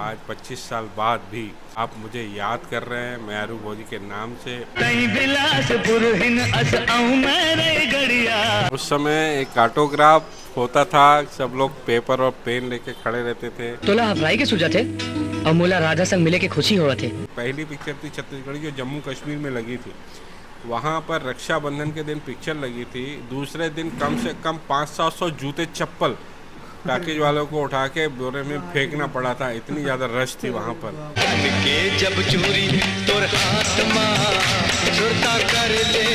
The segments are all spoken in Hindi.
आज 25 साल बाद भी आप मुझे याद कर रहे हैं मैरू भोजी के नाम से। उस समय एक ऑटोग्राफ होता था, सब लोग पेपर और पेन लेके खड़े रहते थे। तोला हफराई के सूझा थे और मोला राजा संग मिले के खुशी हुआ थे। पहली पिक्चर थी छत्तीसगढ़ी जो जम्मू कश्मीर में लगी थी। वहाँ पर रक्षाबंधन के दिन पिक्चर लगी थी। दूसरे दिन कम से कम 500 जूते चप्पल पैकेज वालों को उठा के बोरे में फेंकना पड़ा था, इतनी ज़्यादा रश थी वहाँ पर। जब चूरी तोर हाथ कर ले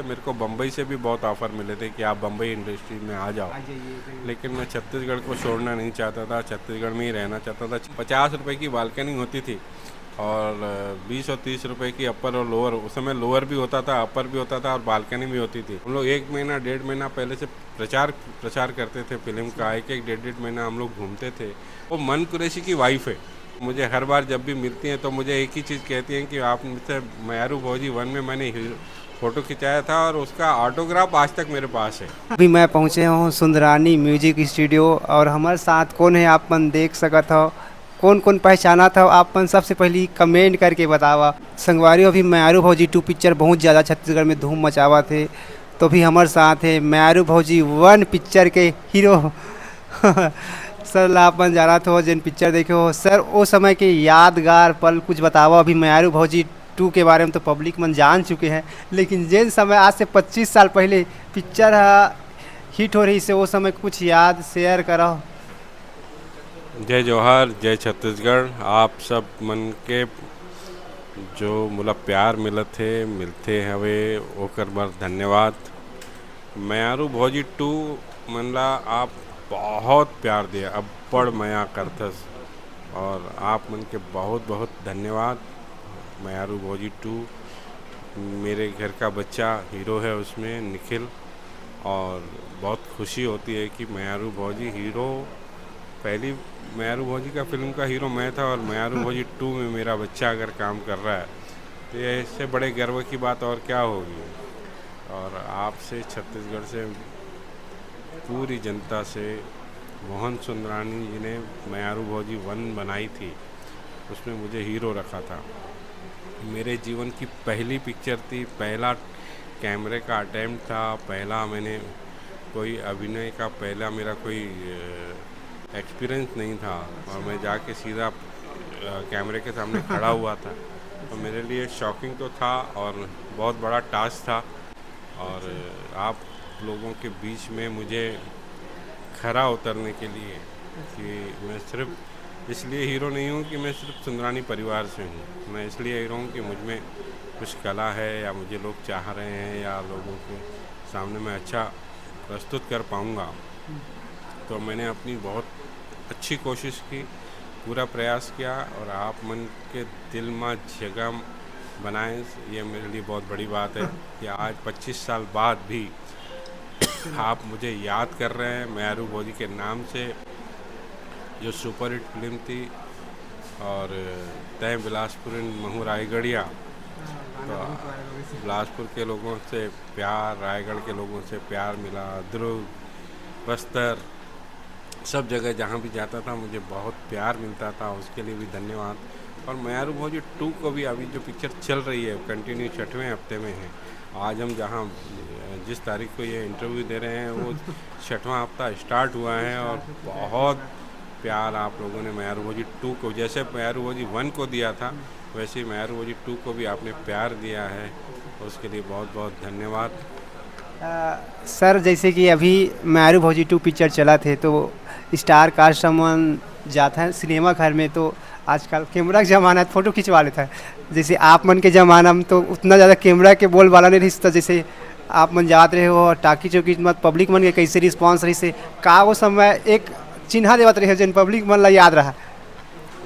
मेरे को बम्बई से भी बहुत ऑफ़र मिले थे कि आप बम्बई इंडस्ट्री में आ जाओ, लेकिन मैं छत्तीसगढ़ को छोड़ना नहीं चाहता था, छत्तीसगढ़ में ही रहना चाहता था। 50 रुपए की बालकनी होती थी और 20 और 30 रुपए की अपर और लोअर। उस समय लोअर भी होता था, अपर भी होता था और बालकनी भी होती थी। हम लोग 1 महीना 1.5 महीना पहले से प्रचार करते थे फिल्म का। एक 1.5 महीना हम लोग घूमते थे। वो मन कुरैशी की वाइफ है। मुझे हर बार जब भी मिलती हैं तो मुझे एक ही चीज़ कहती हैं कि आप मुझसे मैरू भोजी 1 में मैंने फ़ोटो खिंचाया था और उसका ऑटोग्राफ आज तक मेरे पास है। अभी मैं पहुँचे हूँ सुंदरानी म्यूजिक स्टूडियो और हमारे साथ कौन है आप मन देख सकत हो। कौन कौन पहचाना था आप मन सबसे पहले कमेंट करके बतावा। संगवारी अभी मैरू भौजी 2 पिक्चर बहुत ज़्यादा छत्तीसगढ़ में धूम मचावा थे, तो भी हमारे साथ है मैरू भौजी 1 पिक्चर के हीरो सर आप मन जाना था जिन पिक्चर देखे हो सर, वो समय के यादगार पल कुछ बतावा। अभी मैरू भौजी 2 के बारे में तो पब्लिक मन जान चुके हैं, लेकिन जिन समय आज से 25 साल पहले पिक्चर हिट हो रही से वो समय कुछ याद शेयर करो। जय जौहर, जय छत्तीसगढ़। आप सब मन के जो मोला प्यार मिलते हवे ओकर बर धन्यवाद। मैरू भोजी 2 मनला आप बहुत प्यार दिया, अब बड़ मया करथस और आप मन के बहुत बहुत धन्यवाद। मैरू भोजी 2 मेरे घर का बच्चा हीरो है उसमें, निखिल, और बहुत खुशी होती है कि मैरू भोजी हीरो। पहली मैरू भोजी का फिल्म का हीरो मैं था और मैरू भोजी 2 में मेरा बच्चा अगर काम कर रहा है तो ये इससे बड़े गर्व की बात और क्या होगी। और आपसे, छत्तीसगढ़ से, पूरी जनता से, मोहन सुंदरानी जी ने मैरू भोजी 1 बनाई थी, उसमें मुझे हीरो रखा था। मेरे जीवन की पहली पिक्चर थी, पहला कैमरे का अटेम्प्ट था, पहला मैंने कोई अभिनय का पहला मेरा कोई एक्सपीरियंस नहीं था और मैं जाके सीधा कैमरे के सामने खड़ा हुआ था, तो मेरे लिए शॉकिंग तो था और बहुत बड़ा टास्क था। और आप लोगों के बीच में मुझे खरा उतरने के लिए कि मैं सिर्फ इसलिए हीरो नहीं हूँ कि मैं सिर्फ सुंदरानी परिवार से हूँ, मैं इसलिए हीरो हूँ कि मुझ में कुछ कला है या मुझे लोग चाह रहे हैं या लोगों के सामने मैं अच्छा प्रस्तुत कर पाऊँगा। तो मैंने अपनी बहुत अच्छी कोशिश की, पूरा प्रयास किया और आप मन के दिल में जगह बनाए, ये मेरे लिए बहुत बड़ी बात है कि आज 25 साल बाद भी आप मुझे याद कर रहे हैं मैरू भोजी के नाम से, जो सुपर हिट फिल्म थी। और तय बिलासपुर महू रायगढ़िया, तो बिलासपुर के लोगों से प्यार, रायगढ़ के लोगों से प्यार मिला, दुर्ग, बस्तर, सब जगह जहाँ भी जाता था मुझे बहुत प्यार मिलता था, उसके लिए भी धन्यवाद। और मैरू भोजी 2 को भी अभी जो पिक्चर चल रही है कंटिन्यू 6वें हफ्ते में है। आज हम जहाँ जिस तारीख को ये इंटरव्यू दे रहे हैं वो 6वां हफ्ता स्टार्ट हुआ है और बहुत प्यार आप लोगों ने मैरू भोजी 2 को, जैसे मैरू भोजी 1 को दिया था वैसे ही मैरू भोजी 2 को भी आपने प्यार दिया है, उसके लिए बहुत बहुत धन्यवाद। सर जैसे कि अभी मैरू भौजी 2 पिक्चर चला थे तो स्टार कास्ट सामान जाता है सिनेमा घर में, तो आजकल कैमरा का ज़माना फ़ोटो खिंचवा लेता है। जैसे आप मन के ज़माना में तो उतना ज़्यादा कैमरा के बोल वाला नहीं रिश्ता, जैसे आप मन जाते रहे हो टाकी चौकी मत पब्लिक मन के कैसे रिस्पॉन्स रही से का वो समय एक चिन्हा देवत रहे जिन पब्लिक मन ला याद रहा।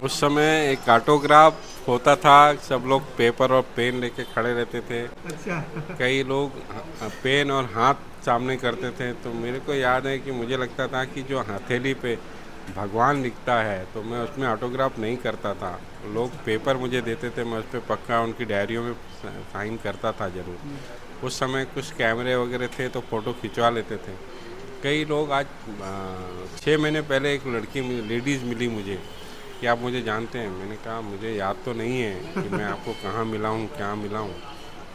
उस समय एक ऑटोग्राफ होता था, सब लोग पेपर और पेन लेके खड़े रहते थे। अच्छा। कई लोग पेन और हाथ सामने करते थे, तो मेरे को याद है कि मुझे लगता था कि जो हथेली पे भगवान लिखता है तो मैं उसमें ऑटोग्राफ नहीं करता था। लोग पेपर मुझे देते थे, मैं उस पर पक्का उनकी डायरियों में साइन करता था ज़रूर। उस समय कुछ कैमरे वगैरह थे तो फ़ोटो खिंचवा लेते थे, कई लोग आज 6 महीने पहले एक लड़की लेडीज़ मिली मुझे कि आप मुझे जानते हैं। मैंने कहा मुझे याद तो नहीं है कि मैं आपको कहाँ मिला हूँ, क्या मिला हूँ।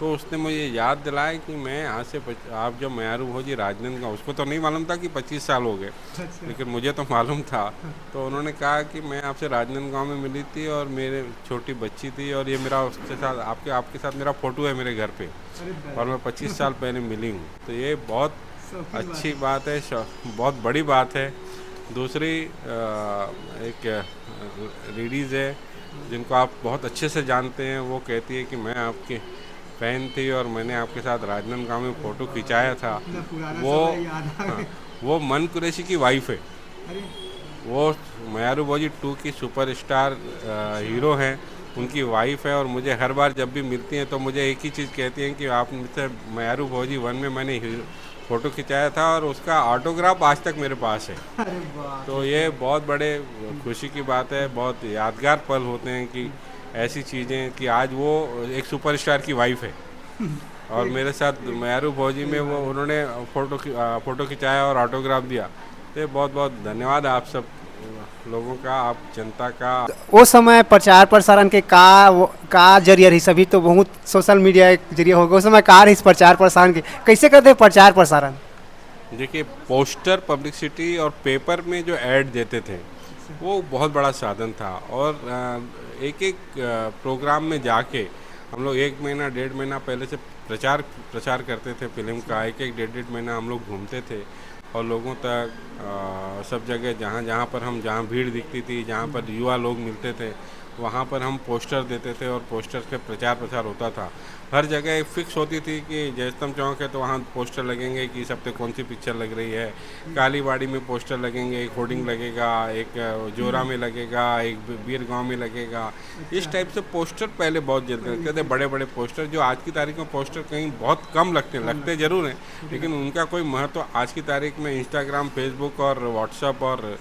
तो उसने मुझे याद दिलाया कि मैं आज से आप जब मयारू भोजी राजनांदगांव, उसको तो नहीं मालूम था कि 25 साल हो गए, लेकिन मुझे तो मालूम था। तो उन्होंने कहा कि मैं आपसे राजनांदगांव में मिली थी और मेरे छोटी बच्ची थी और ये मेरा उसके साथ आपके साथ मेरा फ़ोटो है मेरे घर पे, और मैं 25 साल पहले मिली हूँ। तो ये बहुत अच्छी बात है, बहुत बड़ी बात है। दूसरी एक लेडीज़ है जिनको आप बहुत अच्छे से जानते हैं, वो कहती है कि मैं आपके फ़ैन थी और मैंने आपके साथ राजनांदगांव में फ़ोटो खिंचाया था। वो हाँ, वो मन कुरैशी की वाइफ है। वो मयारू भोजी 2 की सुपरस्टार हीरो हैं, उनकी वाइफ है। और मुझे हर बार जब भी मिलती हैं तो मुझे एक ही चीज़ कहती हैं कि आप मुझसे मयारू भोजी 1 में मैंने फ़ोटो खिंचाया था और उसका ऑटोग्राफ आज तक मेरे पास है। तो ये बहुत बड़े खुशी की बात है, बहुत यादगार पल होते हैं कि ऐसी चीज़ें कि आज वो एक सुपरस्टार की वाइफ है और मेरे साथ मयारू भोजी में वो उन्होंने फ़ोटो खिंचाया और ऑटोग्राफ दिया। तो ये बहुत बहुत धन्यवाद आप सब लोगों का, आप जनता का। वो समय प्रचार प्रसारण के का जरिया रही, सभी तो बहुत सोशल मीडिया के जरिए हो गया, उस समय का रही प्रचार प्रसारण के, कैसे करते प्रचार प्रसारण? देखिए, पोस्टर पब्लिसिटी और पेपर में जो ऐड देते थे वो बहुत बड़ा साधन था। और एक एक प्रोग्राम में जाके हम लोग 1 महीना 1.5 महीना पहले से प्रचार करते थे फिल्म का। एक एक 1.5 महीना हम लोग घूमते थे और लोगों तक सब जगह जहाँ पर जहाँ भीड़ दिखती थी, जहाँ पर युवा लोग मिलते थे, वहाँ पर हम पोस्टर देते थे और पोस्टर से प्रचार होता था। हर जगह एक फिक्स होती थी कि जयस्तंभ चौक है तो वहाँ पोस्टर लगेंगे कि इस हफ्ते कौन सी पिक्चर लग रही है। कालीबाड़ी में पोस्टर लगेंगे, एक होर्डिंग लगेगा, एक जोरा में लगेगा, एक बीर गांव में लगेगा। इस टाइप से पोस्टर पहले बहुत जल्दी लगते थे, बड़े बड़े पोस्टर, जो आज की तारीख में पोस्टर कहीं बहुत कम लगते ज़रूर हैं, लेकिन उनका कोई महत्व आज की तारीख में इंस्टाग्राम, फेसबुक और व्हाट्सएप और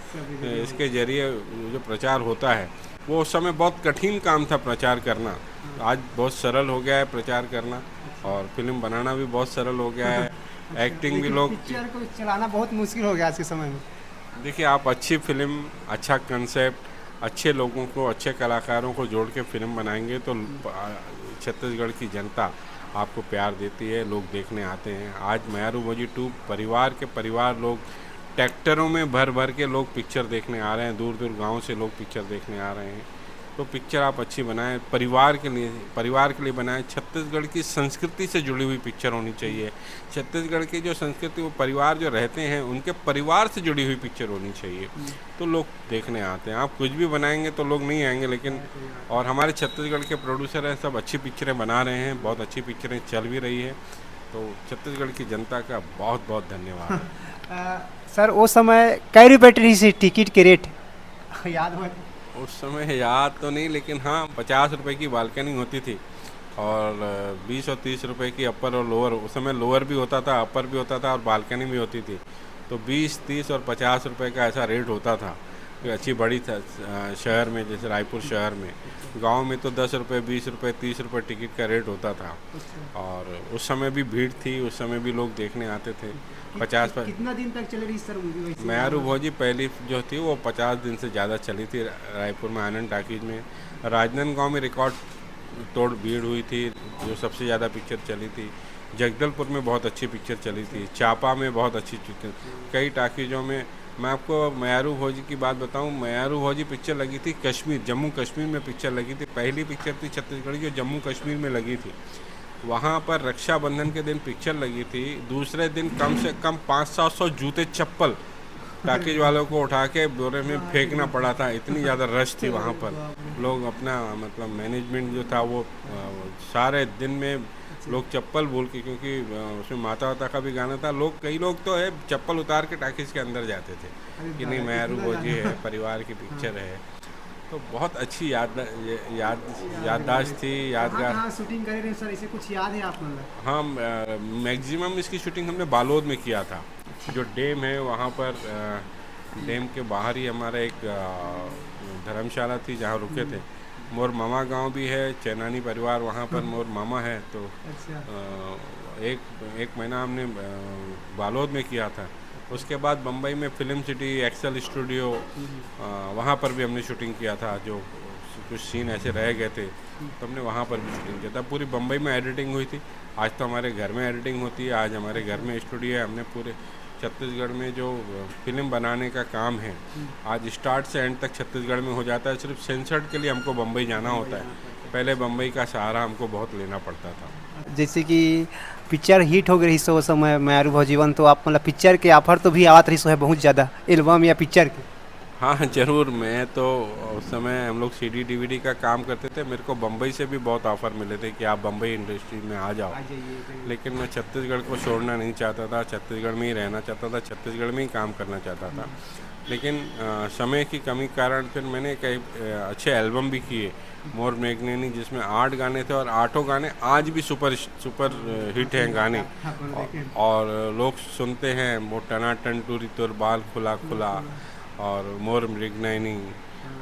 इसके ज़रिए जो प्रचार होता है, वो उस समय बहुत कठिन काम था प्रचार करना। आज बहुत सरल हो गया है प्रचार करना और फिल्म बनाना भी बहुत सरल हो गया है। एक्टिंग भी लोग, पिक्चर को चलाना बहुत मुश्किल हो गया आज के समय में। देखिए, आप अच्छी फिल्म, अच्छा कंसेप्ट, अच्छे लोगों को, अच्छे कलाकारों को जोड़ के फिल्म बनाएंगे तो छत्तीसगढ़ की जनता आपको प्यार देती है, लोग देखने आते हैं। आज मयारू भोजी 2 परिवार के परिवार लोग ट्रैक्टरों में भर के लोग पिक्चर देखने आ रहे हैं, दूर दूर गांव से लोग पिक्चर देखने आ रहे हैं। तो पिक्चर आप अच्छी बनाएं, परिवार के लिए बनाएं। छत्तीसगढ़ की संस्कृति से जुड़ी हुई पिक्चर होनी चाहिए। छत्तीसगढ़ की जो संस्कृति, वो परिवार जो रहते हैं उनके परिवार से जुड़ी हुई पिक्चर होनी चाहिए, तो लोग देखने आते हैं। आप कुछ भी बनाएंगे तो लोग नहीं आएंगे, लेकिन और हमारे छत्तीसगढ़ के प्रोड्यूसर हैं, सब अच्छी पिक्चरें बना रहे हैं, बहुत अच्छी पिक्चरें चल भी रही है। तो छत्तीसगढ़ की जनता का बहुत बहुत धन्यवाद। सर, वो समय कई रुपये रही से टिकट के रेट याद हो? उस समय याद तो नहीं, लेकिन हाँ 50 रुपये की बालकनी होती थी और 20 और 30 रुपये की अपर और लोअर। उस समय लोअर भी होता था, अपर भी होता था और बालकनी भी होती थी। तो 20, 30 और 50 रुपये का ऐसा रेट होता था। अच्छी बड़ी था शहर में, जैसे रायपुर शहर में। गांव में तो 10 रुपये, 20 रुपये, 30 रुपये टिकट का रेट होता था। और उस समय भी भीड़ थी, उस समय भी लोग देखने आते थे। 50 पर कितना दिन तक चल रही सर मूवी? मयारू भोजी पहली जो थी वो 50 दिन से ज़्यादा चली थी रायपुर में, आनंद टाकीज में। राजनांदगांव में रिकॉर्ड तोड़ भीड़ हुई थी, जो सबसे ज़्यादा पिक्चर चली थी। जगदलपुर में बहुत अच्छी पिक्चर चली थी, चापा में बहुत अच्छी पिक्चर, कई टाकीज़ों में। मैं आपको मयारू भोजी की बात बताऊं, मयारू भोजी पिक्चर लगी थी कश्मीर, जम्मू कश्मीर में पिक्चर लगी थी। पहली पिक्चर थी छत्तीसगढ़ की जो जम्मू कश्मीर में लगी थी। वहाँ पर रक्षाबंधन के दिन पिक्चर लगी थी। दूसरे दिन कम से कम 500-700 जूते चप्पल टाकीज वालों को उठा के बोरे में फेंकना पड़ा था, इतनी ज़्यादा रश थी वहाँ पर। लोग अपना मतलब मैनेजमेंट जो था वो सारे दिन में लोग चप्पल भूल के, क्योंकि उसमें माता वाता का भी गाना था, कई लोग तो है चप्पल उतार के टाकीज के अंदर जाते थे कि नहीं मयारू भोजी है, परिवार की पिक्चर है। तो बहुत अच्छी याददाश्त थी, यादगार। हाँ, शूटिंग करे रहे सर, इसे कुछ याद है आप मतलब? हाँ, मैक्सिमम इसकी शूटिंग हमने बालोद में किया था। जो डैम है वहाँ पर, डैम के बाहर ही हमारा एक धर्मशाला थी जहाँ रुके थे। मोर मामा गांव भी है, चैनानी परिवार, वहाँ पर मोर मामा है। तो एक महीना हमने बालोद में किया था। उसके बाद बम्बई में फिल्म सिटी एक्सेल स्टूडियो, वहाँ पर भी हमने शूटिंग किया था। जो कुछ सीन ऐसे रह गए थे तो हमने वहाँ पर भी शूटिंग किया था। पूरी बम्बई में एडिटिंग हुई थी। आज तो हमारे घर में एडिटिंग होती है, आज हमारे घर में स्टूडियो है। हमने पूरे छत्तीसगढ़ में जो फिल्म बनाने का काम है, आज स्टार्ट से एंड तक छत्तीसगढ़ में हो जाता है। सिर्फ सेंसर्ड के लिए हमको बम्बई जाना होता है, पहले बम्बई का सहारा हमको बहुत लेना पड़ता था। जैसे कि पिक्चर हिट हो गई सो समय मारू भवजीवन, तो आप मतलब पिक्चर के ऑफर तो भी आवत रही सो है बहुत ज़्यादा, एल्बम या पिक्चर के? हाँ ज़रूर। मैं तो उस समय हम लोग सीडी डीवीडी का काम करते थे, मेरे को बम्बई से भी बहुत ऑफ़र मिले थे कि आप बम्बई इंडस्ट्री में आ जाओ। लेकिन मैं छत्तीसगढ़ को छोड़ना नहीं चाहता था, छत्तीसगढ़ में ही रहना चाहता था, छत्तीसगढ़ में ही काम करना चाहता था। लेकिन समय की कमी के कारण फिर मैंने कई अच्छे एल्बम भी किए, मोर मेघनेनी, जिसमें 8 गाने थे और 8 गाने आज भी सुपर हिट हैं गाने। और लोग सुनते हैं। वो टनाटन टूरी तोर बाल खुला खुला और मोर मृगनयनी,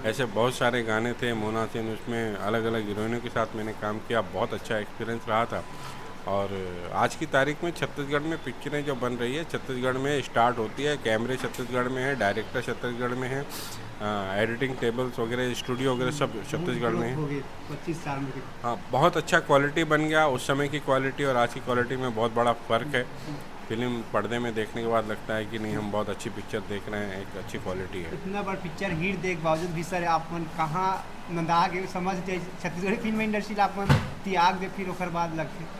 ऐसे बहुत सारे गाने थे। मोना सिंह, उसमें अलग अलग हीरोइनों के साथ मैंने काम किया, बहुत अच्छा एक्सपीरियंस रहा था। और आज की तारीख में छत्तीसगढ़ में पिक्चरें जो बन रही है, छत्तीसगढ़ में स्टार्ट होती है। कैमरे छत्तीसगढ़ में है, डायरेक्टर छत्तीसगढ़ में है, एडिटिंग टेबल्स वगैरह, स्टूडियो वगैरह सब छत्तीसगढ़ में है। 25 साल में। हाँ, बहुत अच्छा क्वालिटी बन गया। उस समय की क्वालिटी और आज की क्वालिटी में बहुत बड़ा फ़र्क है। फिल्म पर्दे में देखने के बाद लगता है कि नहीं, हम बहुत अच्छी पिक्चर देख रहे हैं, एक अच्छी क्वालिटी है। इतना बड़ा पिक्चर हिट देख बावजूद भी सर आप मन कहाँ नंदा के समझ जाए छत्तीसगढ़ी फिल्म इंडस्ट्री आप मन त्याग दे, फिर ओकर बाद लगते?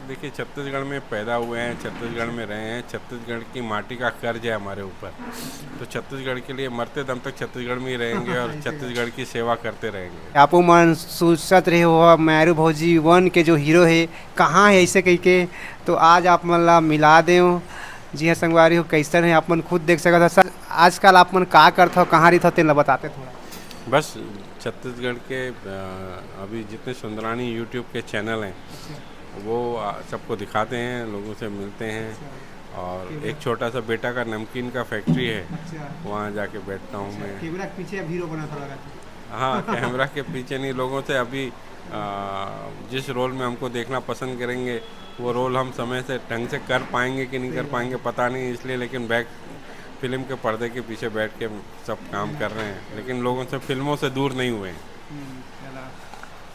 देखिए, छत्तीसगढ़ में पैदा हुए हैं, छत्तीसगढ़ में रहे हैं, छत्तीसगढ़ की माटी का कर्ज है हमारे ऊपर। तो छत्तीसगढ़ के लिए मरते दम तक छत्तीसगढ़ में ही रहेंगे और छत्तीसगढ़ की सेवा करते रहेंगे। आप मन सोचत रहे हो मारू भौजी 1 के जो हीरो है कहाँ है ऐसे कह के, तो आज आप मन ला मिला दे। जी हाँ संगवारी हो, कैसन है आप मन खुद देख सकते हो। सर आजकल आप मन का करते हो, कहाँ रही था तेन बताते थोड़ा। बस छत्तीसगढ़ के अभी जितने सुंदरानी यूट्यूब के चैनल हैं वो सबको दिखाते हैं, लोगों से मिलते हैं। और एक छोटा सा बेटा का नमकीन का फैक्ट्री है, वहाँ जाके बैठता हूँ मैं। कैमरा के पीछे हीरो बना था? हाँ, कैमरा के पीछे नहीं, लोगों से अभी जिस रोल में हमको देखना पसंद करेंगे वो रोल हम समय से ढंग से कर पाएंगे कि नहीं कर पाएंगे पता नहीं, इसलिए लेकिन बैक फिल्म के पर्दे के पीछे बैठ के सब काम कर रहे हैं, लेकिन लोगों से फिल्मों से दूर नहीं हुए हैं।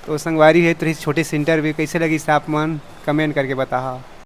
तो संगवारी है तो इस छोटे से इंटरव्यू कैसे लगी, आप मन कमेंट करके बताओ।